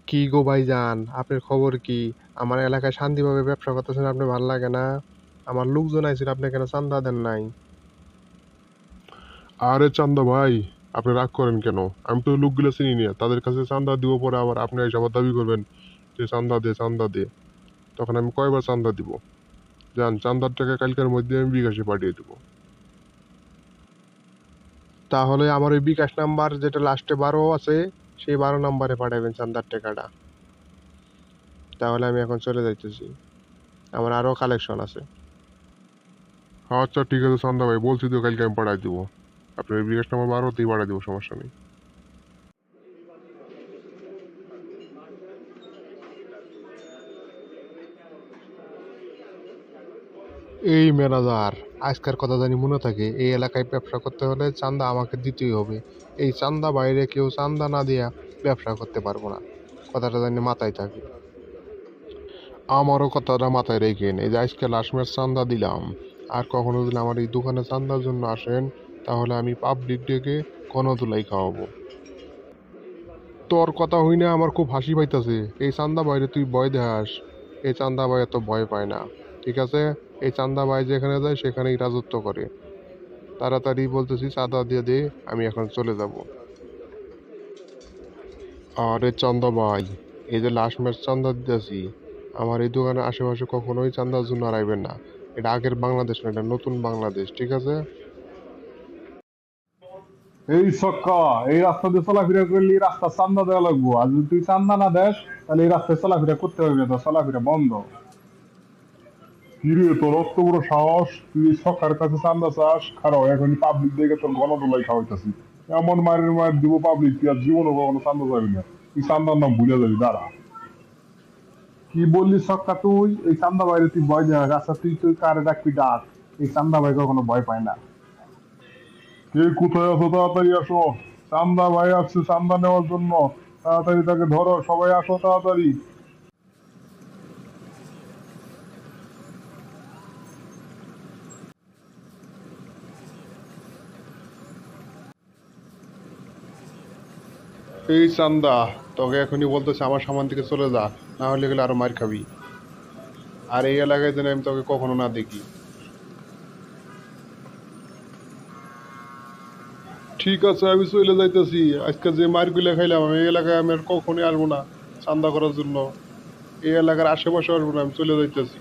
কি গো ভাইজান, আপনার খবর কি? আমার এলাকায় শান্তিভাবে ব্যবসা করতেছেন, আপনি ভাল লাগে না? আমার লোকজন আইছিল, আপনি কেন চান্দা দেন নাই? আরে চান্দা ভাই, আপনি রাগ করেন কেন? আমি তো লোকগুলো চিনি না, তাদের কাছে চান্দা দিব, পরে আবার আপনি এসে আবার দাবি করবেন যে চান্দা দে চান্দা দে। তখন আমি কয়বার চান্দা দিব? যান, চান্দার টাকা কালকের মধ্যে আমি বিকাশে পাঠিয়ে দেবো। তাহলে আমার ওই বিকাশ নাম্বার যেটা লাস্টে 12 আছে, সেই 12 নাম্বারে পাঠাবেন চান্দার টাকাটা। তাহলে আমি এখন চলে যাইতেছি, আমার আরো কালেকশন আছে। আচ্ছা ঠিক আছে চান্দা ভাই, বলছি তো কালকে আমি পাঠিয়ে দেবো। আপনার বিকাশ নাম্বার 12তেই পাঠিয়ে দেবো, সমস্যা নেই। এই ম্যানেজার, আজকের কথা জানি মনে থাকে, এই এলাকায় ব্যবসা করতে হলে চান্দা আমাকে দিতেই হবে। এই চান্দা বাইরে কেউ চান্দা না দিয়া ব্যবসা করতে পারবো না, কথাটা জানি মাথায় থাকে। আমারও কথাটা মাথায় রেখেন, এই যে আজকে লাস্ট ম্যাচ চান্দা দিলাম, আর কখনো যদি আমার এই দোকানে চান্দার জন্য আসেন, তাহলে আমি পাবলিক ডেকে গণধোলাই খাওয়াবো। তোর কথা হই না, আমার খুব হাসি পাইতাছে। এই চান্দা বাইরে তুই ভয় দেখাস, এই চান্দা ভাই এত ভয় পায় না। ঠিক আছে, এই চান্দা ভাই যেখানে যায় সেখানেই রাজত্ব করে। তাড়াতাড়ি বলতেছি চাঁদা দিয়ে দে, আমি এখন চলে যাব। আরে চান্দা ভাই, এই যে লাস্ট ম্যাচ চান্দা দিতেছি, আমার এই দোকানের আশেপাশে কখনোই চান্দার জন্য আর আইবেন না। এটা আগের বাংলাদেশ না, এটা নতুন বাংলাদেশ, ঠিক আছে? এই সক্কা, এই রাস্তা দিয়ে চলাফেরা করলে এই রাস্তা চান্দা দেওয়া লাগবো। আর যদি তুই চান্দা না দেস, তাহলে এই রাস্তায় চলাফেরা করতে হবে না, চলাফেরা বন্ধ। কিরে, তোর অত বড় সাহস, তুই এই সরকার কাছে চান্দা চাস? খারাপ, এখন পাবলিক দেখে তোর গণদোলাই খাওয়াইতাছি। এমন মায়ের মায়ের দিব পাবলিক, তুই আর জীবনও কখনো চান্দা যাবি না। তুই চান্দার নাম ভুলে যাবি, দাঁড়া। কি বললি সক্কা তুই? এই চান্দা বাইরে তুই ভয় দেখ? আচ্ছা তুই তুই কারে ডাকবি ডাক, এই চান্দা ভাই কখনো ভয় পায় না। কে কোথায় আছো? তাড়াতাড়ি আসো, চান্দা ভাই আসছে চান্দা নেওয়ার জন্য। তাড়াতাড়ি তাকে ধরো, সবাই আসো তাড়াতাড়ি। এই চান্দা, তোকে এখনই বলতেছে আমার সামান থেকে চলে যা, না হলে গেলে আরো মার খাবি। আর এই এলাকায় যেন আমি তোকে কখনো না দেখি। ঠিক আছে, আমি চলে যাইতেছি। আজকে যে মারগুলো খাইলাম, আমি এই এলাকায় আমি আর কখনই আসবো না চান্দা করার জন্য। এই এলাকার আশেপাশে আসবো না, আমি চলে যাইতেছি।